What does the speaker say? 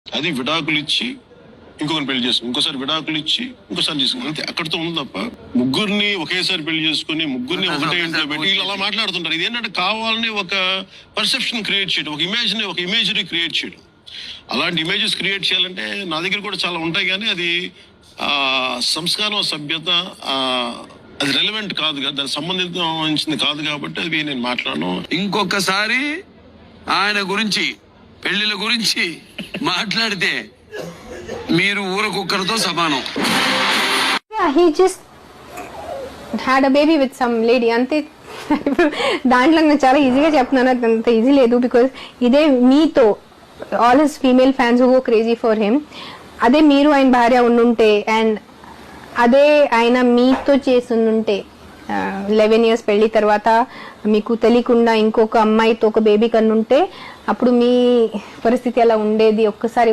అది విడాకులు ఇచ్చి ఇంకొకరిని పెళ్లి చేసుకుని ఇంకోసారి విడాకులు ఇచ్చి ఇంకోసారి చేసుకుని అంతే, అక్కడితో ఉంది తప్ప ముగ్గురిని ఒకేసారి పెళ్లి చేసుకుని ముగ్గురిని ఒకటే ఇంట్లో పెట్టి వీళ్ళు అలా మాట్లాడుతుంటారు. ఇదేంటంటే కావాలని ఒక పర్సెప్షన్ క్రియేట్ చేయడం, ఒక ఇమేజరీ క్రియేట్ చేయడం. అలాంటి ఇమేజెస్ క్రియేట్ చేయాలంటే నా దగ్గర కూడా చాలా ఉంటాయి, కానీ అది సంస్కారం, సభ్యత, అది రెలవెంట్ కాదు కదా, దానికి సంబంధించింది కాదు కాబట్టి అది నేను మాట్లాడను. ఇంకొకసారి ఆయన గురించి పెళ్లిల గురించి మాట్లాడితే మీరు ఊరకుక్కలతో సమానం. He just had a baby with some lady. అంతే. దాంట్లో నేను చాలా ఈజీగా చెప్తున్నాను, అంత ఈజీ లేదు. బికాస్ ఇదే మీతో all his female fans who crazy for him, అదే మీరు ఆయన భార్య ఉండుంటే అండ్ అదే ఆయన మీతో చేస్తుంటే 11 years పెళ్లి తర్వాత మీకు తెలియకుండా ఇంకొక అమ్మాయితో ఒక బేబీ కన్నుంటే అప్పుడు మీ పరిస్థితి ఎలా ఉండేది ఒక్కసారి